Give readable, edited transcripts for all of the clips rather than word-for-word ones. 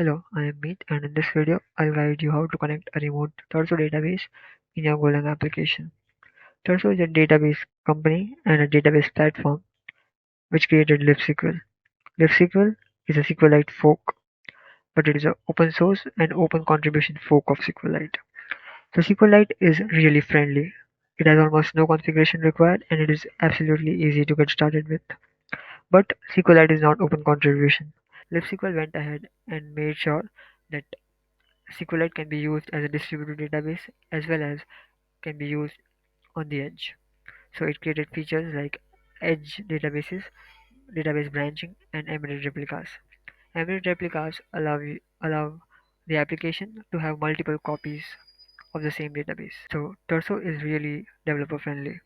Hello, I am Meet, and in this video, I'll guide you how to connect a remote Turso database in your Golang application. Turso is a database company and a database platform which created libsql. Libsql is a SQLite fork, but it is an open source and open contribution fork of SQLite. So SQLite is really friendly. It has almost no configuration required and it is absolutely easy to get started with. But SQLite is not open contribution. libsql went ahead and made sure that SQLite can be used as a distributed database as well as can be used on the edge. So it created features like edge databases, database branching, and embedded replicas. Embedded replicas allow the application to have multiple copies of the same database. So Turso is really developer friendly.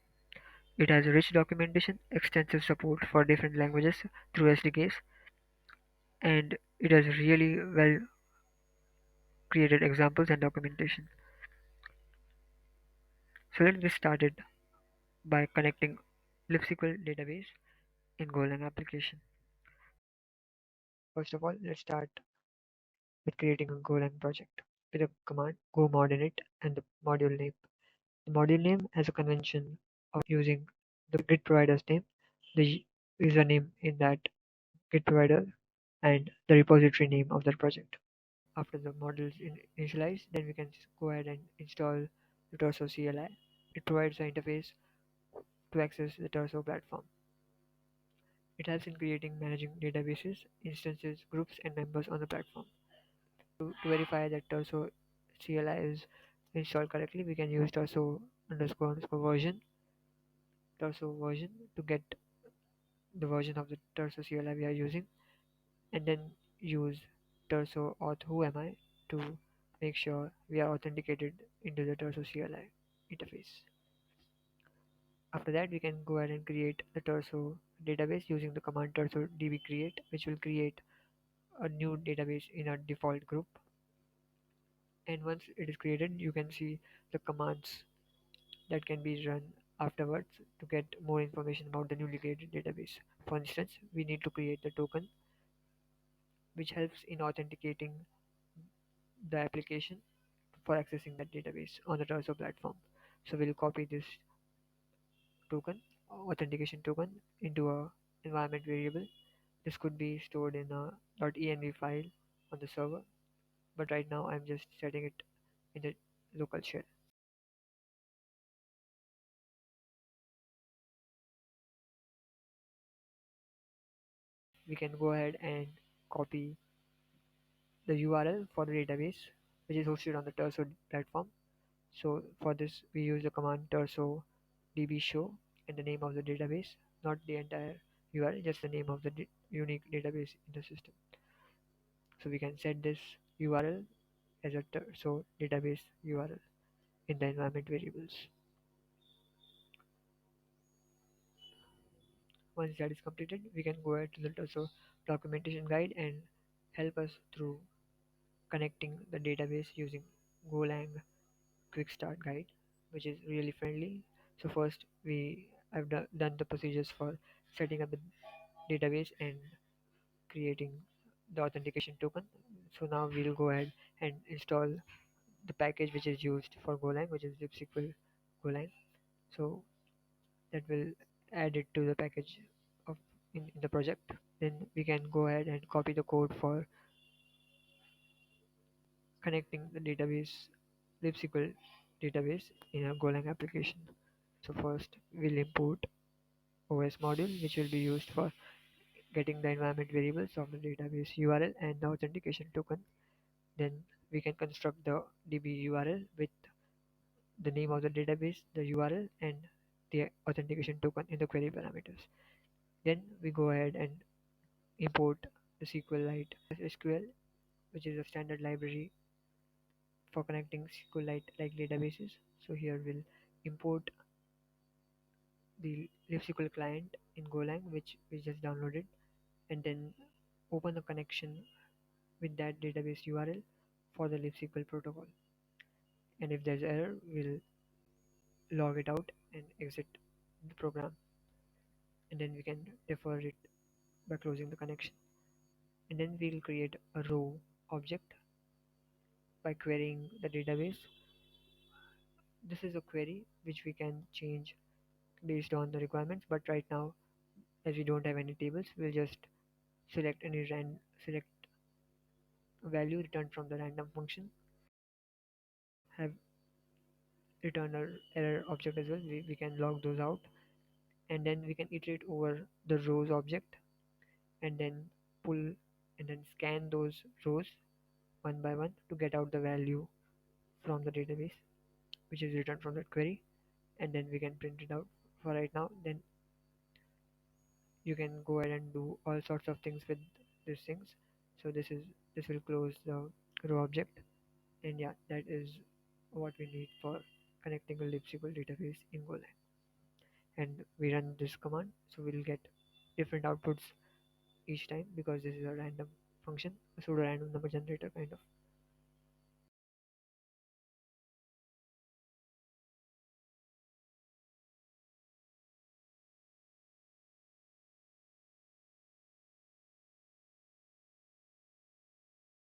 It has rich documentation, extensive support for different languages through SDKs, and it has really well created examples and documentation. So let's get started by connecting libsql database in Golang application. First of all, let's start with creating a Golang project with a command go mod init and the module name. The module name has a convention of using the Git provider's name, the username in that Git provider, and the repository name of that project. After the module is initialized, then we can go ahead and install the Turso CLI. It provides an interface to access the Turso platform. It helps in creating, managing databases, instances, groups, and members on the platform. To verify that Turso CLI is installed correctly, we can use Turso underscore version, Turso version to get the version of the Turso CLI we are using, and then use Turso auth who am I to make sure we are authenticated into the Turso CLI interface. After that, we can go ahead and create the Turso database using the command turso db-create, which will create a new database in a default group. And once it is created, you can see the commands that can be run afterwards to get more information about the newly created database. For instance, we need to create the token which helps in authenticating the application for accessing that database on the Turso platform. So we'll copy this token, authentication token, into a environment variable. This could be stored in a .env file on the server, but right now I'm just setting it in the local shell. We can go ahead and copy the URL for the database which is hosted on the Turso platform. So for this we use the command turso db show and the name of the database, not the entire URL, just the name of the unique database in the system. So we can set this URL as a Turso database URL in the environment variables. Once that is completed, we can go ahead to the Turso documentation guide and help us through connecting the database using Golang quick start guide, which is really friendly. So first I've done the procedures for setting up the database and creating the authentication token. So now we'll go ahead and install the package which is used for Golang, which is libsql Golang. So that will add it to the package of in the project. Then we can go ahead and copy the code for connecting the database libsql database in a Golang application. So first we'll import OS module which will be used for getting the environment variables of the database URL and the authentication token. Then we can construct the DB URL with the name of the database, the URL, and the authentication token in the query parameters. Then we go ahead and import the SQLite SQL, which is a standard library for connecting SQLite like databases. So here we'll import the libsql-client in Golang, which we just downloaded, and then open a connection with that database URL for the libsql protocol. And if there's error, we'll log it out and exit the program, and then we can defer it by closing the connection. And then we'll create a row object by querying the database. This is a query which we can change based on the requirements, but right now, as we don't have any tables, we'll just select a value returned from the random function, have return a error object as well. We can log those out, and then we can iterate over the rows object, and then pull and then scan those rows one by one to get out the value from the database which is returned from that query, and then we can print it out for right now. Then you can go ahead and do all sorts of things with these things. So this will close the row object, and yeah, that is what we need for connecting a libsql database in Golang. And we run this command, so we'll get different outputs each time because this is a random function, a pseudo random number generator kind of.